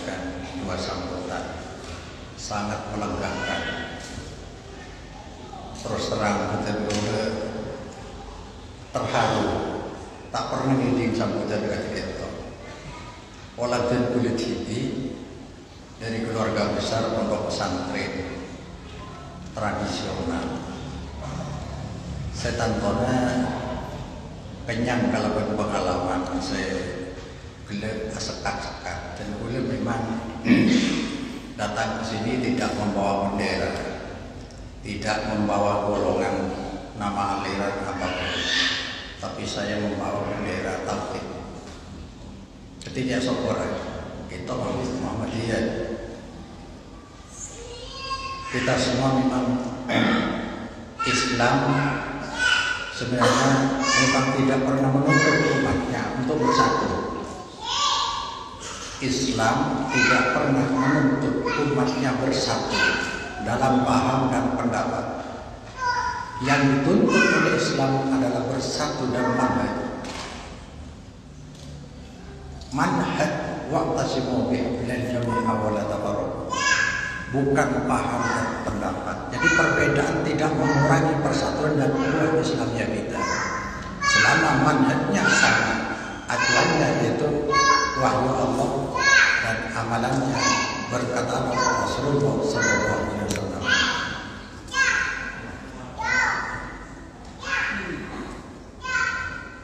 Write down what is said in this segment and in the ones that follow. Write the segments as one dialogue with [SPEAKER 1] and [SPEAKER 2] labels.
[SPEAKER 1] menjelaskan dua sambutan sangat melegakan. Terus terang betul-betul terharu, tak pernah ngiding sambutan kayak gitu. Waladin kulit hidi dari keluarga besar pondok pesantren tradisional. Saya tantona kenyang kalau berpengalaman, saya gelap sekak-sekak dan boleh memang datang ke sini tidak membawa bendera, tidak membawa golongan nama aliran apapun, tapi saya membawa bendera tauhid. Ketika syukur kita Muhammadiyah, kita semua memang Islam sebenarnya memang tidak pernah menuntut umatnya untuk bersatu. Islam tidak pernah menuntut umatnya bersatu dalam paham dan pendapat. Yang dituntut oleh Islam adalah bersatu dalam manhaj. Manhaj wa'tasimu bihablil jami'a wa la tafarraqu. Bukan paham dan pendapat. Jadi perbedaan tidak mengurangi persatuan dan umat Islamnya kita. Selama manhajnya sama, ajarannya yaitu wahyu Allah dan amalannya berkata Rasulullah sallallahu alaihi wasallam.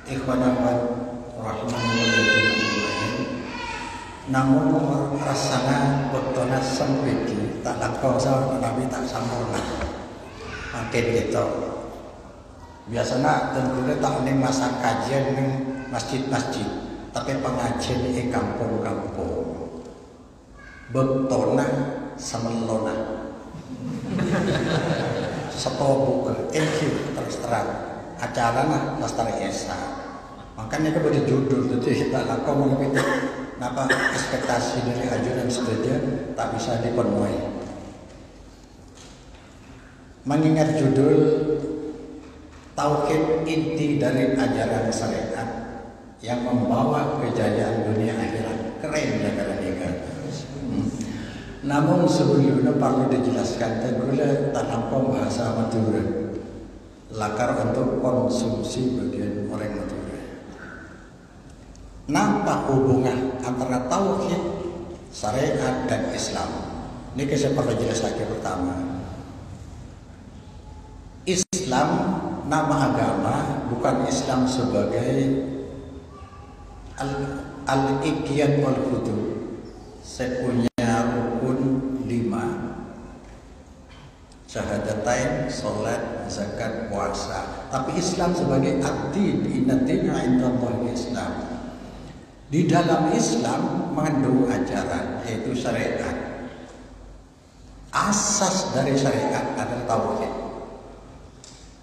[SPEAKER 1] Ikhwanahwan rahimahullah. Namun rasanya bektona sempit tak lakau sama Nabi tak sempurna. Makin gitu. Biasanya tentunya tak ning masa kajian ning masjid-masjid, tapi pengajian di kampung-kampung. Bektona semelona. Setobu enki terus terang. Acaranya Lestari Esa. Makanya kepada judul itu kita lakau mengikuti. Kenapa ekspektasi dari ajudan seterusnya tak bisa dipenuhi? Mengingat judul Tauhid inti dari ajaran syariat yang membawa kejayaan dunia akhirat, keren negara kita. Namun sebelumnya perlu dijelaskan tentunya tanam bahasa Madura, lakar untuk konsumsi bagian orang Madura. Nampak hubungan antara tauhid, syariat dan Islam. Ini saya perlu jelaskan pertama. Islam nama agama, bukan Islam sebagai al-iqyan wal hudud. Saya punya rukun 5, syahadatain, salat, zakat, puasa. Tapi Islam sebagai ad-din, inna dina indallahi Islam. Di dalam Islam mengandung ajaran yaitu syariat. Asas dari syariat adalah tauhid.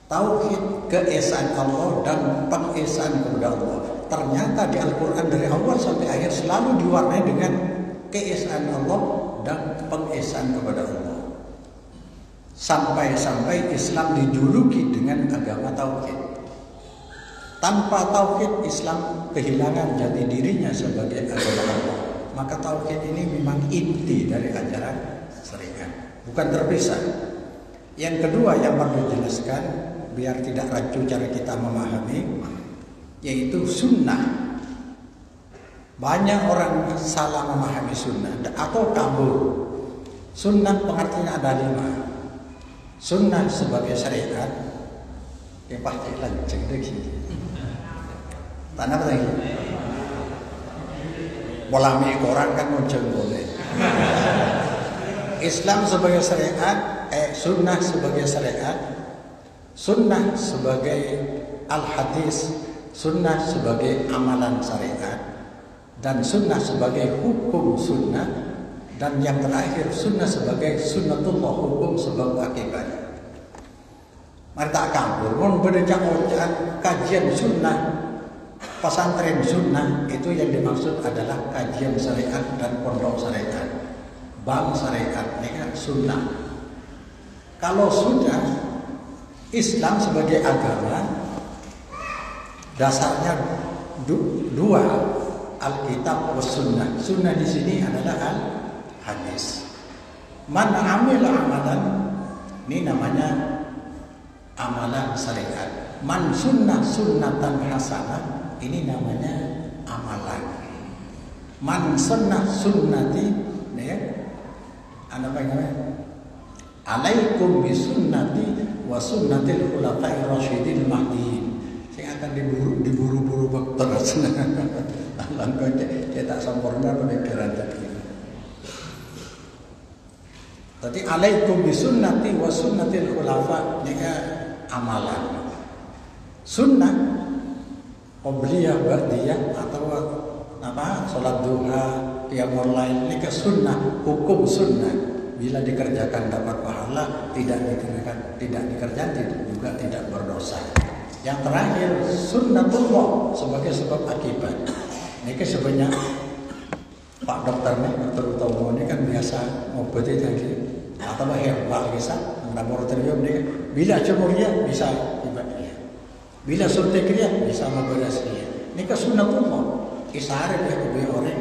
[SPEAKER 1] Tauhid keesaan Allah dan pengesaan kepada Allah. Ternyata di Al-Quran dari awal sampai akhir selalu diwarnai dengan keesaan Allah dan pengesaan kepada Allah. Sampai-sampai Islam dijuluki dengan agama tauhid. Tanpa tauhid Islam kehilangan jati dirinya sebagai agama Allah. Maka tauhid ini memang inti dari ajaran syariat, bukan terpisah. Yang kedua yang perlu dijelaskan biar tidak rancu cara kita memahami, yaitu sunnah. Banyak orang salah memahami sunnah atau kabur. Sunnah pengertiannya ada 5. Sunnah sebagai syariat yang pasti lanceng deh. Tanah apa lagi? Polami koran kan muncul boleh. Islam sebagai syariat, sunnah sebagai syariat, sunnah sebagai al-hadis, sunnah sebagai amalan syariat, dan sunnah sebagai hukum sunnah, dan yang terakhir sunnah sebagai sunnatullah, hukum sebab akibat. Mari tak kabur, mun berjak-jak kajian sunnah, pesantren sunnah itu yang dimaksud adalah kajian syariat dan pondok syariat, bank syariat, ini kan sunnah. Kalau sudah Islam sebagai agama dasarnya dua, Alkitab was sunnah. Sunnah di sini adalah al-hadis. Man amila amalan, ini namanya amalan syariat. Man sunnah sunnatan hasanah, ini namanya amalan. Man sunnah sunnati, ya, apa namanya? Alaikum bisunnati wa sunnatil khulafa'ir rasyidin mahdiyyin. Saya akan diburu-buru terus. Langkah dia tak sempurna pemikiran tadi. Tadi alaikum bisunnati wa sunnatil khulafa, ini amalan. Sunnah qobliyah, ba'diyah atau apa? Salat duha, qiyamul lail, ini sunnah, hukum sunnah. Bila dikerjakan dapat pahala, tidak dikerjakan juga tidak berdosa. Yang terakhir sunnatullah sebagai sebab akibat. Ini sebenarnya Pak Dokter Utomo ini kan biasa ngobati lagi atau herbal bisa laboratorium ini. Bila cemurnya bisa ibadah, bila suntiknya bisa memberesnya. Ini sunnatullah. Isyarat ya kebi orang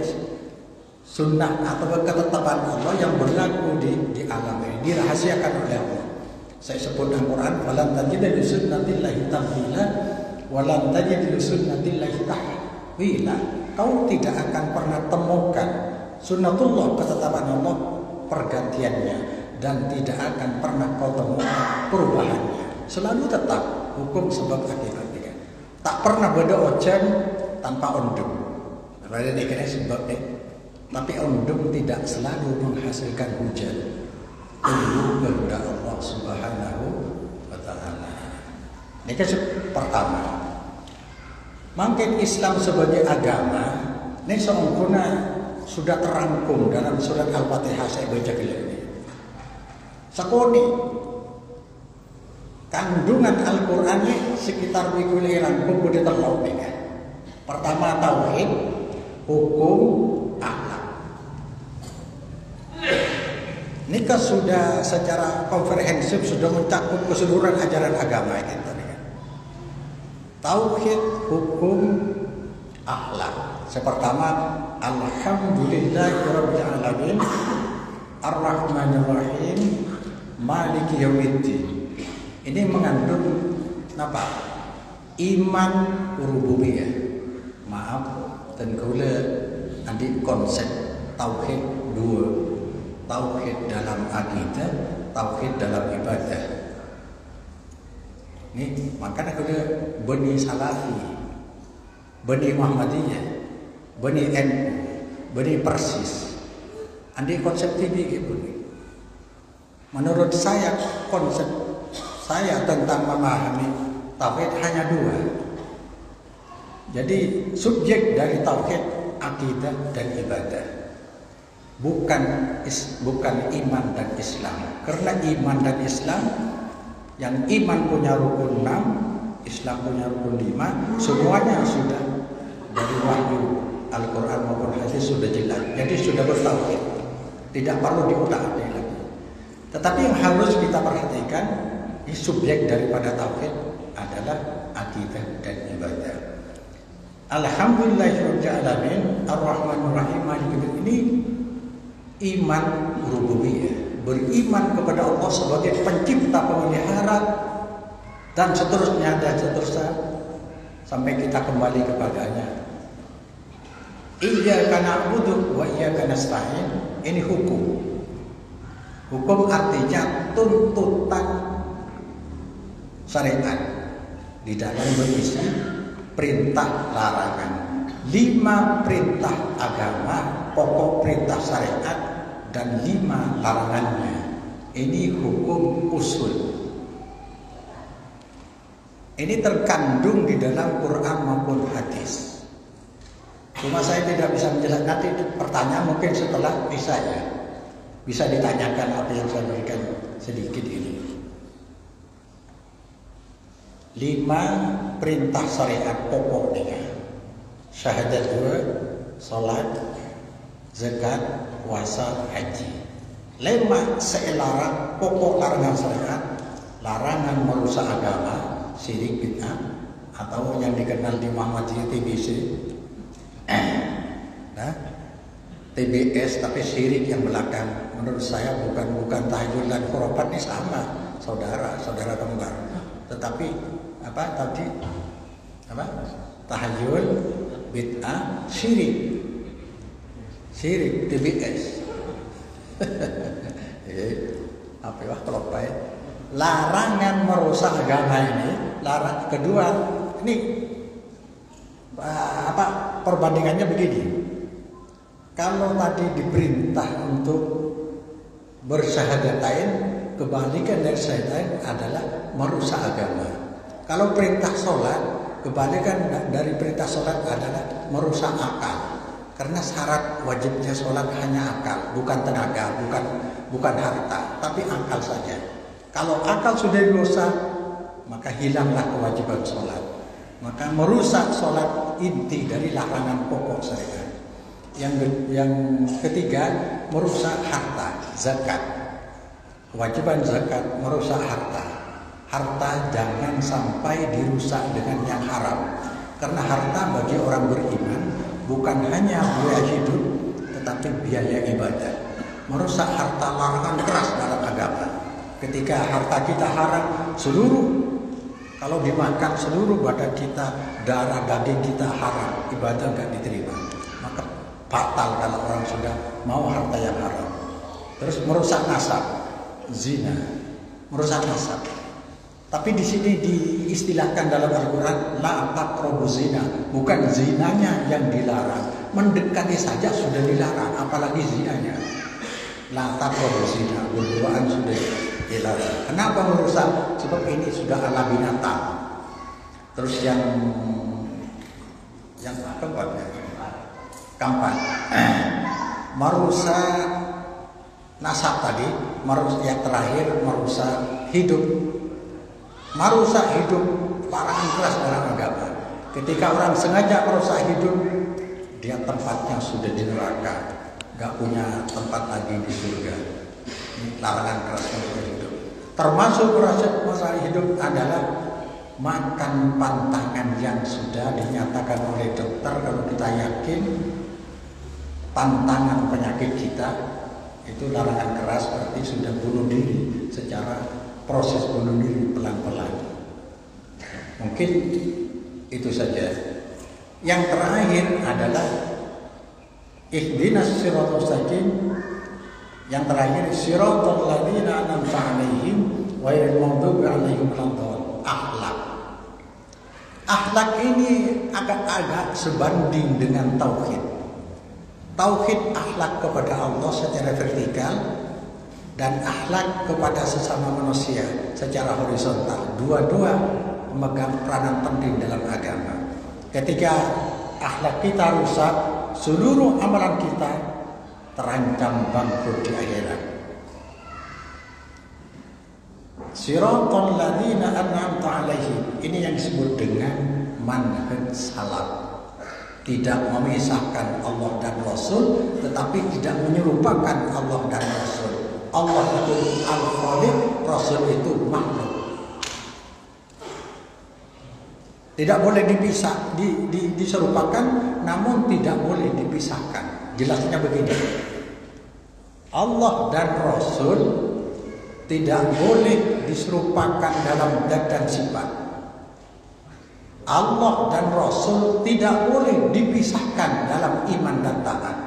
[SPEAKER 1] sunnah atau ketetapan Allah yang berlaku di alam ini, dirahasiakan oleh Allah. Saya sebut Al-Quran, walan tajid li sunnatillahi tabdila walan tajid li sunnatillahi tahwila. Kau tidak akan pernah temukan sunnatullah, ketetapan Allah, pergantiannya, dan tidak akan pernah kau temukan perubahannya. Selalu tetap hukum sebab akibatnya. Tak pernah beda ojen tanpa ondum. Ada dikira sebab ini. Tapi ondum tidak selalu menghasilkan hujan. Tunggu kehendak Allah Subhanahu wa Ta'ala. Ini pertama. Mungkin Islam sebagai agama, ini sempurna sudah terangkum dalam surat Al-Fatihah. Saya baca ini. Sekoni kandungan Al-Quran ini sekitar wikul rangkum di telok ini. Pertama tauhid, hukum, akhlak. Nikah sudah secara komprehensif sudah mencakup keseluruhan ajaran agama kita. Tauhid, hukum, akhlak. Pertama, alhamdulillahirabbil alamin, arrahmanir rahim, maliki yaumiddin. Ini mengandung apa? Iman rububiyah. Maaf, dan kula nanti konsep tauhid dua. Tauhid dalam akidah, tauhid dalam ibadah. Ini makanya kita Bani Salafi, Bani Muhammadiyah, Bani NU, Bani Persis. Andi konsep TV gitu. Menurut saya konsep saya tentang memahami tauhid hanya dua. Jadi subjek dari tauhid akidah dan ibadah. Bukan iman dan Islam. Karena iman dan Islam, yang iman punya rukun 6, Islam punya rukun 5, semuanya sudah dari wahyu Al-Quran maupun hadis sudah jelas. Jadi sudah bertauhid, tidak perlu diutak-atik lagi. Tetapi yang harus kita perhatikan, ini subjek daripada tauhid adalah akidah dan ibadah. Alhamdulillahirabbil alamin, arrahmanir rahim, maliki yaumiddin. Ini iman rububiyah, beriman kepada Allah sebagai pencipta, pemelihara, dan seterusnya sampai kita kembali kepadanya. Iyyaka na'budu wa iyyaka nasta'in. Ini hukum. Hukum artinya tuntutan syariat. Di dalam berisi perintah larangan. 5 perintah agama, pokok perintah syariat, dan 5 larangannya. Ini hukum usul. Ini terkandung di dalam Quran maupun hadis. Cuma saya tidak bisa menjelaskan. Nanti pertanyaan mungkin setelah bisa ditanyakan apa yang saya berikan sedikit ini. 5 perintah syariat pokoknya. Syahadat 2, salat, zakat, puasa, haji. 5 selarang pokok larangan syariat, larangan merusak agama, syirik bid'ah, atau yang dikenal di Muhammadiyah TBC. Nah, TBS tapi syirik yang belakang. Menurut saya bukan tahayul dan khurafat ini sama, saudara kembar. Tetapi tadi tahayul, bid'ah, syirik TBS. Kalau baik larangan merusak agama ini, kedua ini perbandingannya begini. Kalau tadi diperintah untuk bersyahadatain, kebalikan dari syahadatain adalah merusak agama. Kalau perintah sholat, kebalikan dari perintah sholat adalah merusak akal. Karena syarat wajibnya sholat hanya akal, bukan tenaga, bukan harta, tapi akal saja. Kalau akal sudah dirusak, maka hilanglah kewajiban sholat. Maka merusak sholat inti dari larangan pokok syariat. Yang ketiga, merusak harta, zakat. Kewajiban zakat merusak harta. Harta jangan sampai dirusak dengan yang haram. Karena harta bagi orang beriman bukan hanya biaya hidup, tetapi biaya ibadah. Merusak harta larangan keras dalam agama. Ketika harta kita haram, kalau dimakan seluruh badan kita, darah daging kita haram, ibadah nggak diterima. Maka fatal kalau orang sudah mau harta yang haram. Terus merusak nasab, zina, merusak nasab. Tapi di sini diistilahkan dalam Al-Quran, la taqrabu zina, bukan zinanya yang dilarang, mendekati saja sudah dilarang, apalagi zinanya. La taqrabu zina, berduaan sudah dilarang. Kenapa merusak? Sebab ini sudah ala binatang. Terus yang keempat, merusak nasab tadi, yang terakhir merusak hidup. Merusak hidup, larangan keras dalam agama. Ketika orang sengaja merusak hidup, dia tempatnya sudah di neraka, gak punya tempat lagi di surga. Ini larangan keras dalam hidup. Termasuk merusak hidup adalah makan pantangan yang sudah dinyatakan oleh dokter. Kalau kita yakin pantangan penyakit kita, itu larangan keras, berarti sudah bunuh diri secara proses bunuh diri pelan-pelan. Mungkin itu saja. Yang terakhir adalah ihdinas siratal mustaqim. Yang terakhir siratal ladzina an'amta 'alaihim ghairil maghdubi 'alaihim waladdallin. Akhlak. Akhlak ini agak-agak sebanding dengan tauhid. Tauhid akhlak kepada Allah secara vertikal, dan akhlak kepada sesama manusia secara horizontal. Dua-dua memegang peranan penting dalam agama. Ketika akhlak kita rusak, seluruh amalan kita terancam bangkrut di akhirat. Siratal ladzina an'amta 'alaihim. Ini yang disebut dengan manhaj salaf. Tidak memisahkan Allah dan Rasul, tetapi tidak menyerupakan Allah dan Rasul. Allah itu Al-Khaliq, Rasul itu makhluk. Tidak boleh dipisah, diserupakan, namun tidak boleh dipisahkan. Jelasnya begini. Allah dan Rasul tidak boleh diserupakan dalam zat dan sifat. Allah dan Rasul tidak boleh dipisahkan dalam iman dan taat.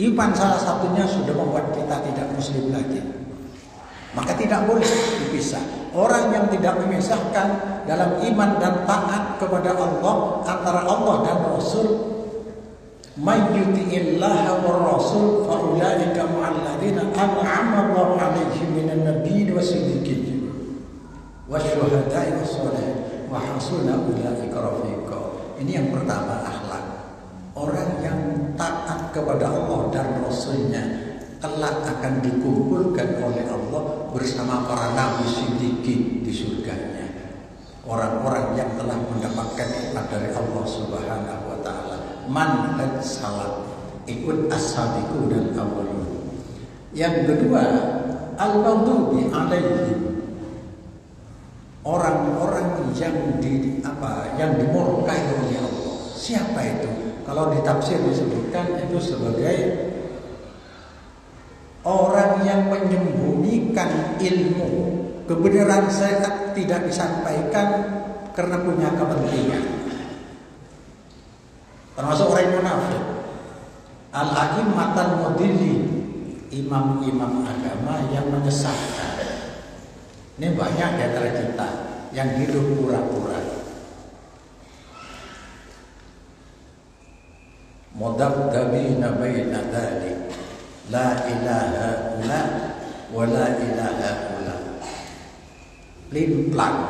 [SPEAKER 1] Iman salah satunya sudah membuat kita tidak muslim lagi. Maka tidak boleh dipisah. Orang yang tidak memisahkan dalam iman dan taat kepada Allah, antara Allah dan Rasul, may yuti'illaha war rasul fa ulaika ma'al ladzina an'ama Allahu 'alaihim minan nabiyyin was-siddiqin wasyuhada'i was-shalihin wa hasuna ulaika rafiqa. Ini yang pertama, akhlak. Orang yang taat kepada Allah dan Rasulnya kelak akan dikumpulkan oleh Allah bersama para nabi siddiqin di surganya. Orang-orang yang telah mendapatkan nikmat dari Allah Subhanahu wa taala. Manhaj salaf, ikut as-sabiqun dan awwalun. Yang kedua, al-maghdubi 'alaihim. Orang-orang yang dimurkai oleh Allah. Siapa itu? Kalau di tafsir disebutkan itu sebagai orang yang menyembunyikan ilmu, kebenaran syariat tidak disampaikan karena punya kepentingan. Termasuk orang munafik. Al-a'immatul mudillin, imam-imam agama yang menyesatkan. Ini banyak di antara kita yang hidup pura-pura. Mudabdabina baina dzalik, la ilaha illa wa la ilaha illa. Limplang,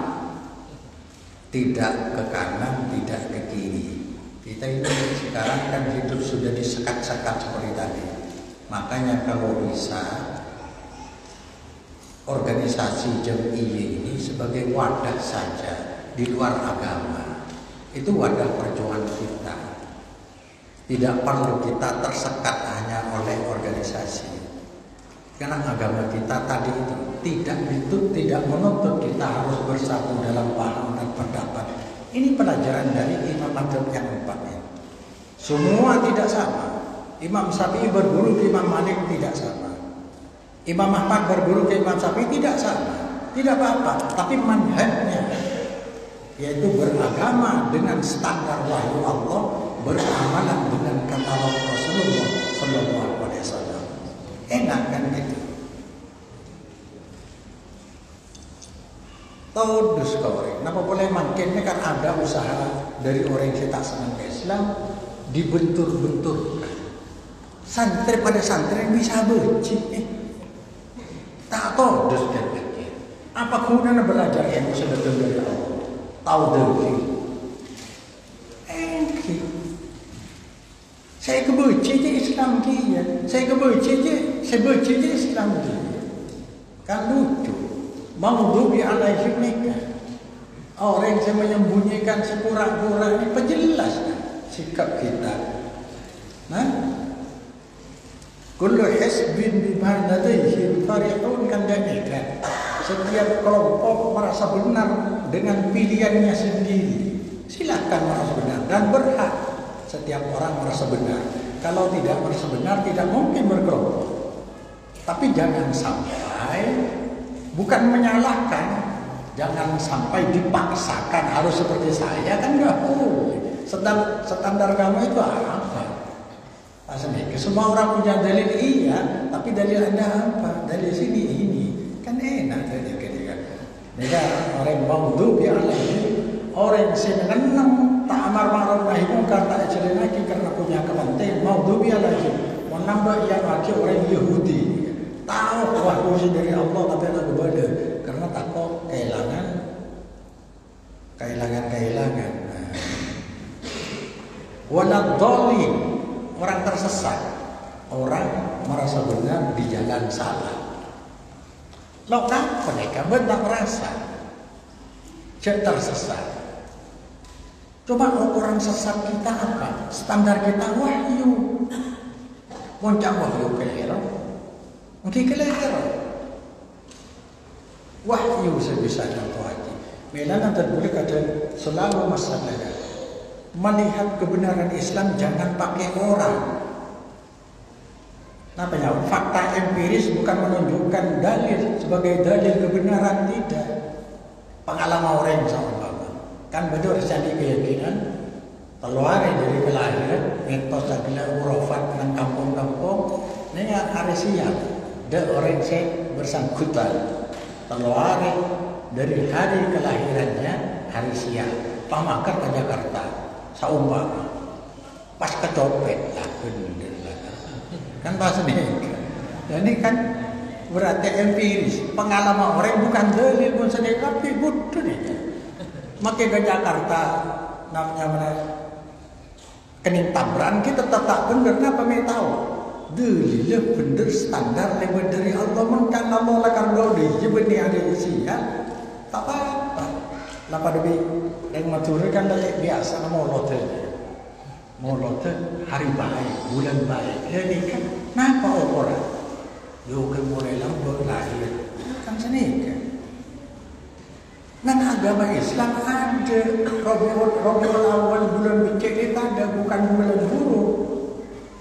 [SPEAKER 1] tidak ke kanan, tidak ke kiri. Kita ini sekarang kan hidup sudah disekat-sekat seperti tadi. Makanya kalau bisa organisasi Jam'iyah ini sebagai wadah saja di luar agama. Itu wadah perjuangan kita. Tidak perlu kita tersekat hanya oleh organisasi. Karena agama kita tadi itu tidak menuntut kita harus bersatu dalam paham dan pendapat. Ini pelajaran dari Imam Madzhab yang empat ini. Semua tidak sama. Imam Syafi'i berguru ke Imam Malik tidak sama. Imam Ahmad berguru ke Imam Syafi'i tidak sama. Tidak apa-apa, tapi manhajnya yaitu beragama dengan standar wahyu Allah, beramalan dengan kata Rasulullah Sallallahu Alaihi Wasallam. Enak kan gitu? Tahu orang. Kenapa boleh makinnya kan ada usaha dari orang yang tak senang ke Islam dibentur-benturkan. Santri pada santri bisa benci. Tak tahu kan gitu. Apa gunanya belajar ilmu sebetul dari Allah? Tahu dari. Saya kebenci je Islam dia. Saya kebenci je Islam dia. Kan lucu. Maghdubi alaihim nikah. Orang yang menyembunyikan sepura-pura ini penjelas sikap kita. Nah, kullu hisbin bima ladaihim farihun kan demikian. Setiap kelompok merasa benar dengan pilihannya sendiri. Silakan merasa benar dan berhak. Setiap orang merasa benar. Kalau tidak merasa benar, tidak mungkin berkelompok. Tapi jangan sampai, bukan menyalahkan, jangan sampai dipaksakan harus seperti saya, kan nggak boleh. Standar kamu itu apa? Asli, semua orang punya dalil iya, tapi dalil Anda apa? Dalil sini ini, kan enak dalil ketiga. Mereka orang maghdubi alaihim, orang senang tak amar ma'ruf nahi munkar tak jalan lagi karena punya kepentingan. Maghdubi alaihim, menambah yang lagi orang Yahudi. Tahu wahyu dari Allah tapi tak berbeda karena takut kehilangan. Waladhdallin, orang tersesat, orang merasa benar di jalan salah. Lo kenapa mereka tak merasa tersesat? Coba orang sesat kita apa? Standar kita wahyu. Moncak wahyu kelihatan. Mungkin kelihatan. Wahyu sebisa contoh hati. Melana terboleh kata selalu masalah. Melihat kebenaran Islam jangan pakai orang. Namanya fakta empiris bukan menunjukkan dalil sebagai dalil kebenaran, tidak. Pengalaman orang sama Bapak. Kan betul jadi keyakinan keluar dari kelahiran mitos dan urufat dan kampung-kampung ini hari siang ada orang yang bersangkutan keluar dari hari kelahirannya hari siang pamakar ke Jakarta saumpama pas kecopet lah bener kan bahasa ini jadi kan berarti empiris pengalaman orang bukan dalil pun sendiri tapi butuh nih. Makai ke Jakarta namanya mana kening tabran kita tetap bener kenapa me tahu delilah bener standar lebar dari Allah mengkan Allah lah karena dia benih ada isi ya tak apa lapa debi yang matur kan dari biasa molot hari baik bulan baik jadi kan kenapa orang yo ke mulai lambat lahir kan seni kan Nang agama Islam ada Rabiul Awal, bulan becek itu ada, bukan bulan huruf.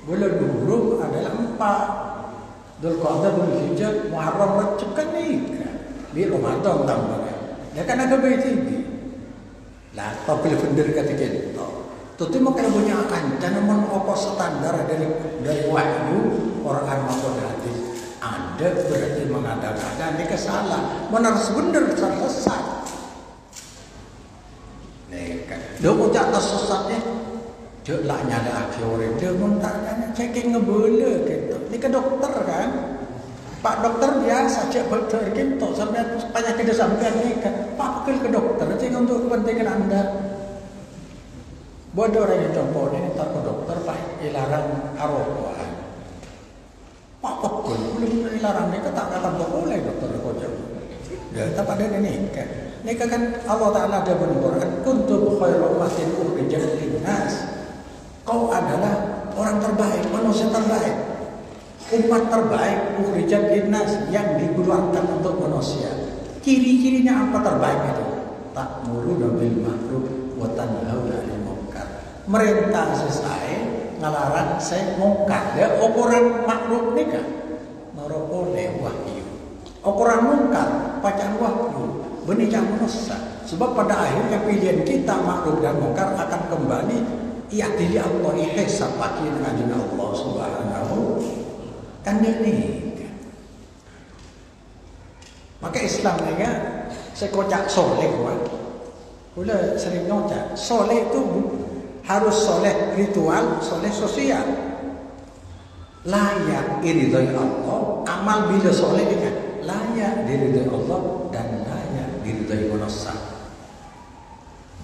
[SPEAKER 1] Bulan huruf adalah 4. Dzulqa'dah, Dzulhijjah, Muharram, Rajab kan nikah. Di Ramadan tambahnya. Ya kan agama itu. Lah, tapi bener kata kita. Tentu makan punya ancaman apa standar dari wahyu Quran maupun hadis. Ada berarti mengada-ngada ini kesalah. Benar sebenar sesat. Dia ucap tersesatnya, dia lah nyada akhirnya, dia mentanya ceking ngebela gitu. Ini ke dokter kan, Pak dokter biasa cek dokter gitu, sampai penyakit dia sampai ni kan, Pak pergi ke dokter, cek untuk kepentingan anda. Buat orang yang contoh ini tak ke dokter, Pak dilarang arokokan. Pak pergi belum dilarang ni tak akan boleh dokter kau jauh. Ya, tak ada nikah. Nikah kan Allah Ta'ala ada berquran, kuntum khairu ummatin ukhrijat linnas. Kau adalah orang terbaik, manusia terbaik, umat terbaik ukhrijat linnas, yang dikeluarkan untuk manusia. Ciri-cirinya apa terbaik itu? Ta'muruna bil ma'ruf wa tanhauna 'anil munkar. Merintah sesuai, ngalarang saya mungkar. Ya, ukuran makruf nikah narokole wahyu. Ukuran mungkar bacaan wahyu. Benih manusia. Sebab pada akhirnya pilihan kita makruf dan mungkar akan kembali diadili Allah, ihsab bagi dengan Allah Subhanahu kan ini. Maka Islam ni ya, sekocak soleh kan. Pula sering ngocak, soleh itu harus soleh ritual, soleh sosial. Layak diridhoi Allah, amal bila soleh kan layak diridhoi Allah dan diridhoi manusia.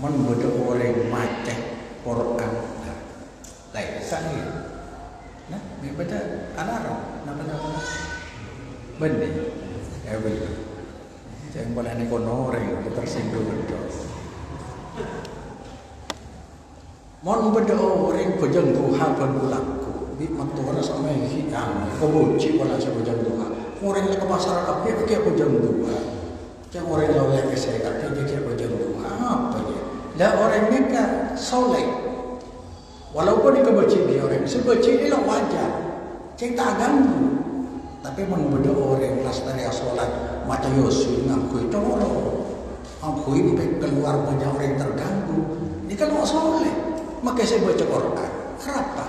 [SPEAKER 1] Membuat orang macam Quran lain sani. Nah, ni baca alarm, nama benih. Ya betul. Jangan boleh ni kono orang tersinggung betul. Mon berdoa orang bujang Tuhan berlaku. Bi matura sama hitam. Kebuci bola sebujang Tuhan. Orang yang ke pasar apa dia bujang Tuhan. Jangan orang lain yang kesehatan dia bujang Tuhan. Apa dia? Lah orang ni kan soleh. Walaupun dia kebuci dia orang, sebuci dia lah wajar. Cik tak ganggu. Tapi mon berdoa orang lastari solat macam Yusuf ngakui tolong. Ngakui sampai keluar banyak orang terganggu. Ini kan orang soleh. Maka saya baca Quran. Kenapa?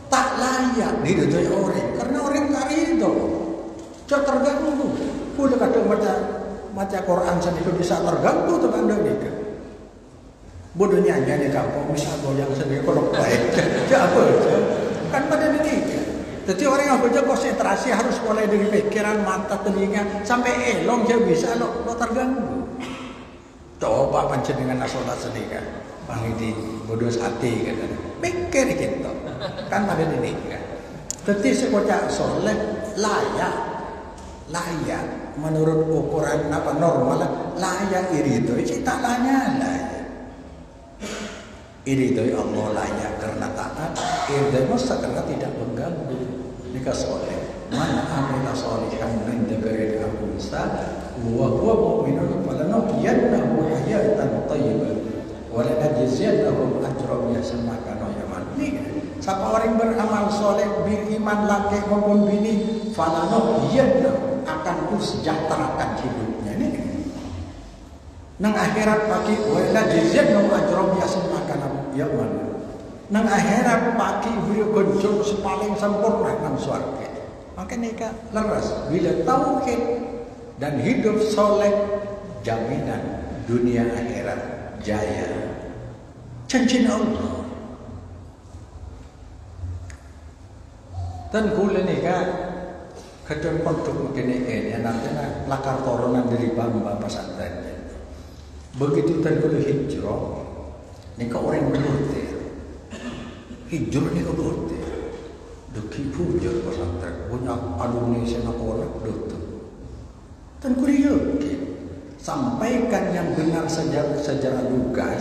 [SPEAKER 1] Tak layak diridhoi orang karena orang karido. Jangan terganggu. Boleh kata baca Quran sendiri bisa terganggu tu anda ni ke? Bodohnya ni kampung bisa goyang sendiri kalau baik. Apa? Kan pada ni. Jadi orang yang baca konsentrasi harus mulai dari pikiran, mata, telinga sampai elong dia bisa lo terganggu. Coba panjenengan solat sendiri kan. Pangiti bodoh hati kan. Pikir gitu. Kan ada ini kan. Jadi sekocak soleh layak menurut ukuran apa normal layak iridhoi tak layak. Iridhoi Allah layak karena taat, iridhoi masa karena tidak mengganggu. Nikah soleh. Mana amila sholihan min dzakarin aw unsa wa huwa mu'minun falanuhyiyannahu hayatan thayyibah wa lanajziyannahum ajrahum yahsana kanu ya'malun. Siapa orang beramal soleh, beriman laki maupun bini, falanuhyiyannahu akan kusejahterakan hidupnya ini. Nang akhirat pagi wa lanajziyannahum ajrahum yahsana kanu ya'malun. Nang akhirat pagi beliau kunjung sepaling sempurna nang surga. Maka nikah leras bila tauhid dan hidup soleh, jaminan dunia akhirat jaya. Cincin Allah. Dan kula nikah kadang produk mungkin ini nanti lakar turunan dari bamba pesantren. Begitu dan kula hijrah nikah orang berdoa. Hijrah ni kedua, deki pujar pesantren, punya alumni sekolah dokter. Dan kuriyo, sampaikan yang benar secara lugas,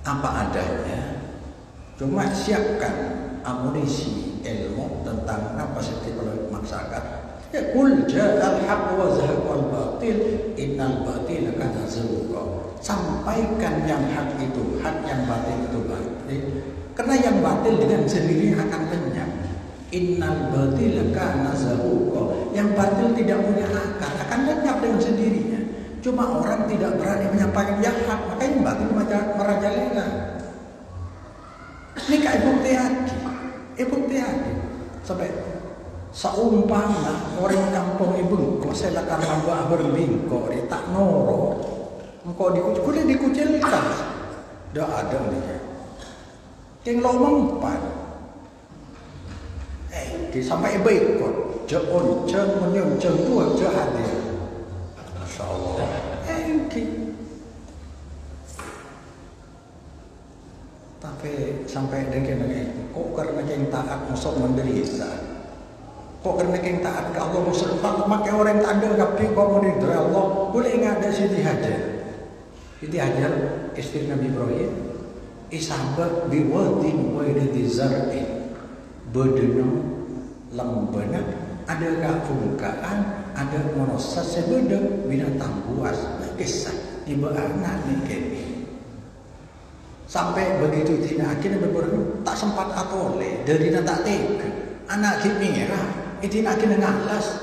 [SPEAKER 1] apa adanya. Cuma siapkan amunisi ilmu tentang apa sih kalau masyarakat Ya qul ja'al haqq wa zahaqal batil innal batila kana zahuqa. Sampaikan yang hak itu hak, yang batil itu batil. Karena yang batil dengan sendiri akan lenyap. Innal batila kana zahuqa. Yang batil tidak punya akar, akan lenyap dengan sendirinya. Cuma orang tidak berani menyampaikan yang hak, makanya batil merajalela. Ini kayak bukti hati. Sampai saumpama orang kampung ibu kok saya karena mbak berlingkok tak noro, engkau dikucilkan, dah ada nih. Yang lo mempan, sampai baikot, jangan menyuncung tua jahat dia. Masya Allah. Tapi sampai dengan kok karena yang taat musuh menderita, kok karena yang taat ke Allah musuh makai orang tak ada tapi kok menderita Allah boleh ingat ada Siti Hajar istri Nabi Ibrahim isabat biwadin waidati zar'in bedenang lembana ada kafungkaan ada monosat sebeda binatang buas kisah ibu anak ni kini. Sampai begitu tina akhirnya berbuat tak sempat atole dari tak tega anak kimi ya itu akhirnya ngalas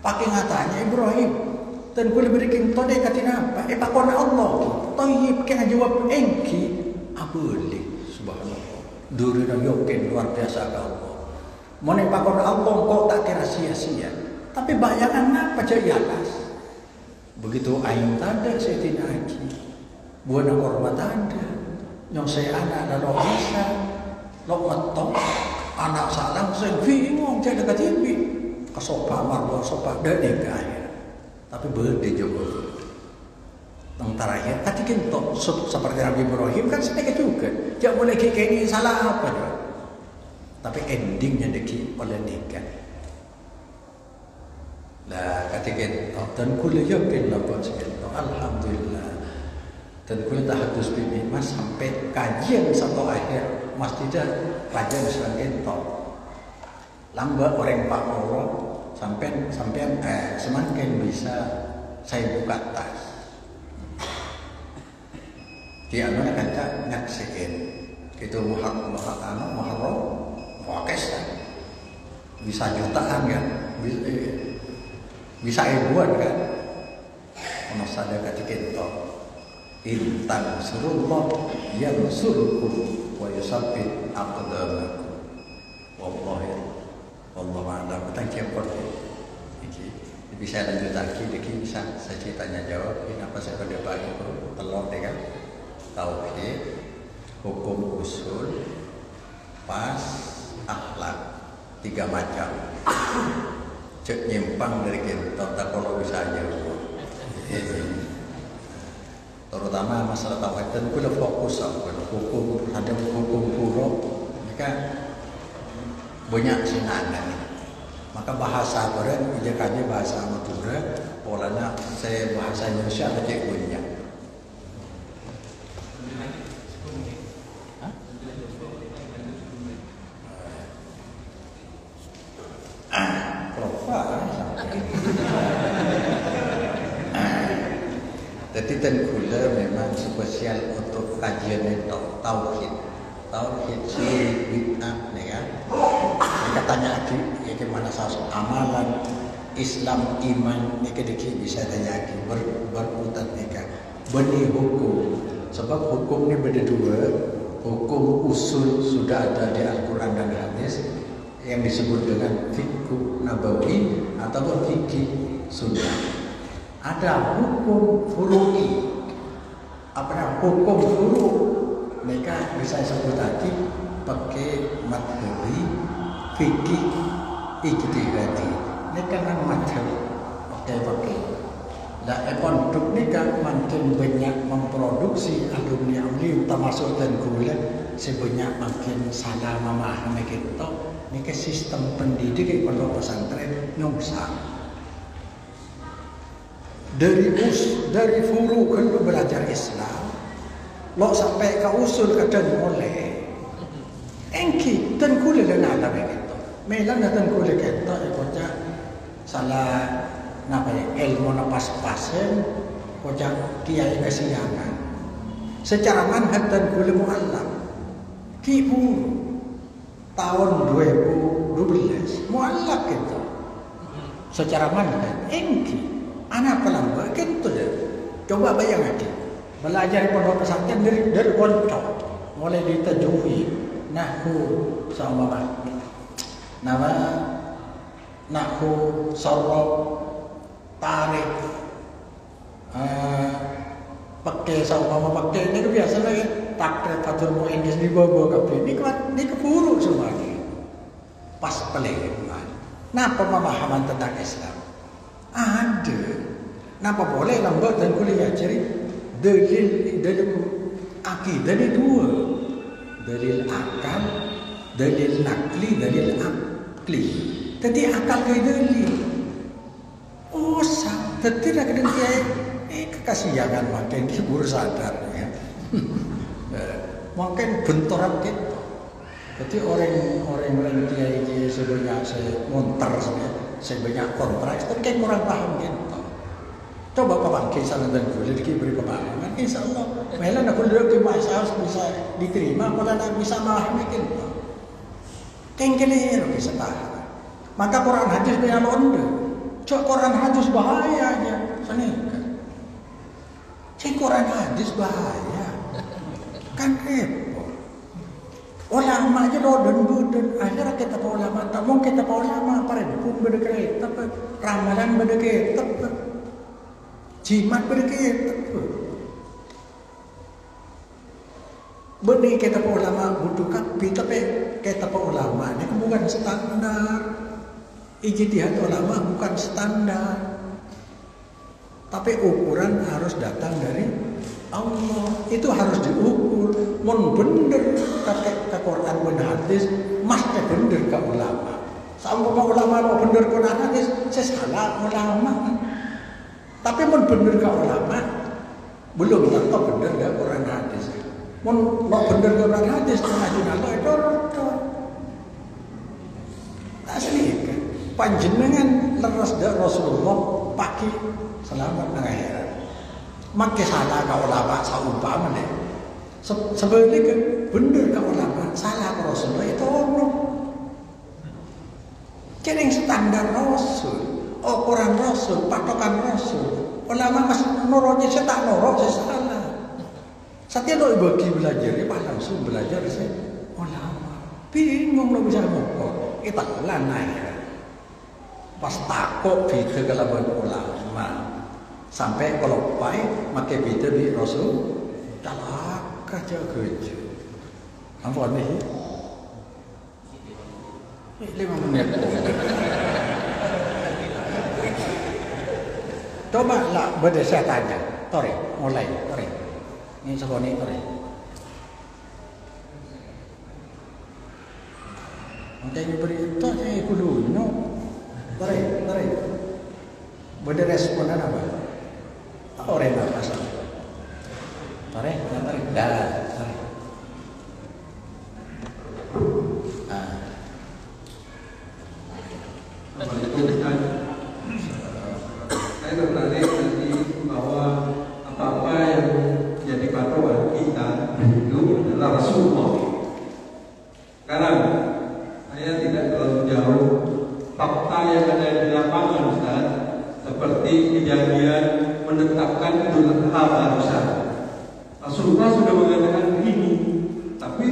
[SPEAKER 1] pakai ngatanya Ibrahim dan kulit berikin tode katina apa pakon Allah tayyib kena jawab engki boleh subhanallah duri yokin luar biasa Allah mau pakon Allah kau tak kira sia-sia tapi bayangan apa jayalas begitu aing tanda saya tina aki buana korban tanda yang saya anak dan lo bisa lo metok anak salam saya bingung saya dekat TV kesopa marwah sopa dari akhir tapi berde juga yang terakhir tadi kinto seperti Nabi Ibrahim kan sedikit juga jangan boleh kayak ini salah apa juga. Tapi endingnya deki oleh nikah lah ketika dan kuliah yakin lah buat sekitar alhamdulillah. Dan kulit tahadus bimbing mas sampai kajian satu akhir mas tidak kajian selain itu lambat orang Pak Moro sampai semakin bisa saya buka tas dia mana kata nyaksiin itu muharram fokus bisa jutaan kan bisa ribuan kan mas ada ketika itu Intan surullah yansurukum wa yusabbit aqdamakum wallahu a'lam. Thank you. Iki bisa lanjut lagi bisa saya tanya jawab kenapa saya pada pagi telur dengan tauhid hukum usul pas akhlak 3 macam cek nyimpang dari kita tak kalau bisa aja terutama masalah tauhid dan kuda fokus hukum ada hukum puro mereka banyak sinangan maka bahasa orang ijakannya bahasa Madura polanya saya bahasa Indonesia aja punya jadi tengkula memang spesial untuk kajian itu tauhid syirik bid'ah ya. Mereka tanya lagi bagaimana sasuk amalan Islam iman ini bisa tanya lagi berurutan mereka benih hukum sebab hukum ini beda dua hukum usul sudah ada di Al-Quran dan hadis yang disebut dengan fikih nabawi atau fikih sunnah. Ada hukum furu'i hukum furu' mereka bisa sebut lagi pakai madhabi fikih ijtihadi ini kan madhab pakai nah produk ini kan makin banyak memproduksi alumni termasuk dan gula sebanyak makin salah memahami kita ini ke sistem pendidik pondok pesantren nyungsang dari furu kan belajar Islam lo sampai ke usul kadang mulai engki dan kuliah dan ada begitu melan dan kuliah kita ikutnya salah napa ya ilmu pas-pasen kocak kiai kesiangan secara manhaj dan gula mu'allaf kibu tahun 2012 mu'allaf gitu secara manhaj engki anak pelambak gitu deh coba bayangkan belajar di pondok pesantren dari konco mulai ditajwid nahwu sama nama nahwu sarf tarik pakai sama pakai ini biasa lagi takdir fatul mu'indis di bawah kabeh ini keburu semua pas peleman napa pemahaman tentang Islam ada napa boleh lambat dan kuliah cari dalil akidah ini dua dalil akal dalil nakli dalil akli tadi akal ke dalil oh sah tadi nak dengan kiai kekasihangan makin kibur sadar ya makin bentoran kita jadi orang kiai sebanyak saya monter saya banyak kontrak tapi kan kurang paham gitu coba papan kisah dan boleh diberi pemahaman insya Allah malah nak kuliah ke bahasa bisa diterima kalau nak bisa memahami gitu kengkelir bisa paham maka Quran hadis banyak londe cok Quran hadis bahaya aja senika cek Quran hadis bahaya kan repot ulama aja doden akhirnya kita pa ulama tamu kita pa ulama parepun berdeket tapi ramalan berdeket tapi jimat berdeket benih kita pa ulama butuh kapi tapi kita pa ulama ini bukan standar ijtihad ulama bukan standar tapi ukuran harus datang dari Allah itu harus diukur mun bener ke Quran dan hadis mesti bener ke ulama sampai ulama mau bener Quran hadis saya salah ulama tapi mun bener ke ulama belum tentu bener ke Quran hadis mun mau bener ke Quran hadis ngaji Allah itu asli kan panjenengan leres dak Rasulullah pagi selamat nang akhirat makke salah ka ulama saumpama deh sebenarnya bener ka ulama salah ka Rasulullah itu orang kering standar Rasul ukuran Rasul patokan Rasul ulama mas noronya saya tak norok saya salah saya lo bagi belajar ya pak langsung belajar saya ulama bingung lo bisa ngomong kita lanai pas takut beda kelaban ulama sampai kalau baik makai beda di Rasul talak aja kerja ampun nih 5 menit coba lah beda saya tanya tori mulai tori ini sekali tori mungkin berita saya kudu no tori beda responan apa orang apa pasal tori dah
[SPEAKER 2] saya tertarik tadi bahwa apa-apa yang jadi patokan kita itu adalah Rasulullah. Sekarang saya tidak terlalu jauh fakta yang ada di lapangan Ustaz, seperti kejadian menetapkan Idul Adha barusan. Rasulullah sudah mengatakan begini, tapi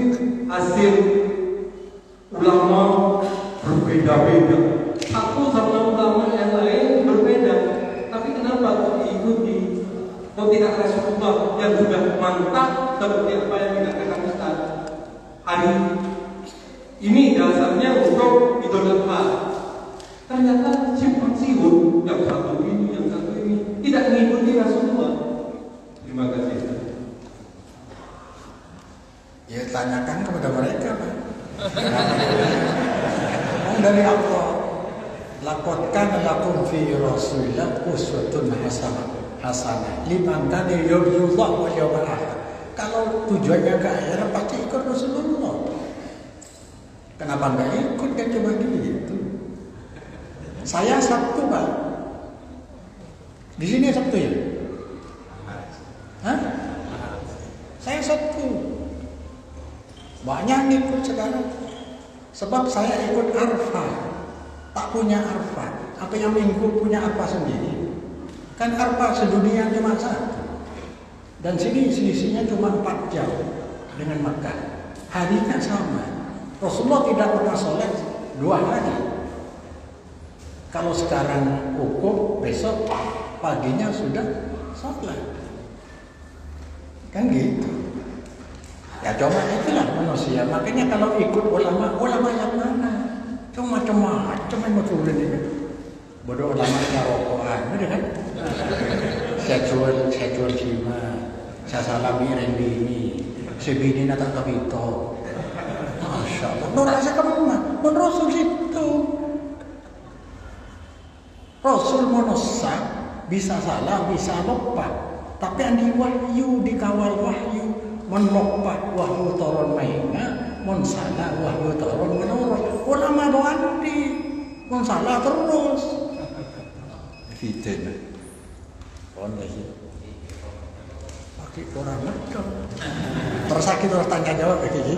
[SPEAKER 2] hasil ulama berbeda-beda. Satu sama ulama yang lain berbeda, tapi kenapa kok diikuti? Kok tidak Rasulullah yang sudah mantap seperti apa yang dikatakan Ustaz? Hari ini dasarnya untuk Idul Adha. Ternyata simpang siur yang satu ini, yang satu ini tidak mengikuti Rasulullah. Terima kasih.
[SPEAKER 1] Ya tanyakan kepada mereka Pak. Dari Allah. Laqad kana lakum fi Rasulillah uswatun hasanah liman kana yarjullah wal yawmal akhir. Kalau tujuannya ke akhirat pasti ikut Rasulullah. Kenapa enggak ikut kan coba gitu? Saya Sabtu Pak. Di sini Sabtu ya? Hah? Saya Sabtu. Banyak ngikut sekarang. Sebab saya ikut Arfah. Tak punya Arfah. Apa yang Minggu punya Arfah sendiri. Kan Arfah sedunia cuma satu. Dan sini selisihnya cuma 4 jam dengan Makkah. Harinya sama. Rasulullah tidak pernah sholat 2 hari. Kalau sekarang wukuf, besok paginya sudah sholat. Kan gitu. Ya coba itulah manusia. Makanya kalau ikut ulama yang mana? Cuma macam-macam yang betul ini. Bodoh ulama rokokan, betul kan? Seksual cima, saya salami rendini, sebini nata kapito. Masya Allah. Nur rasa kemana? Mun Rasul itu. Rasul manusia bisa salah, bisa lupa. Tapi andi wahyu dikawal wahyu, menlopat wahyu turun mainga, mun salah wahyu turun menurut. Ulama doanti, mun salah terus. Fitnah. On lagi. Pakai orang macam. Tersakit orang tanya jawab begini.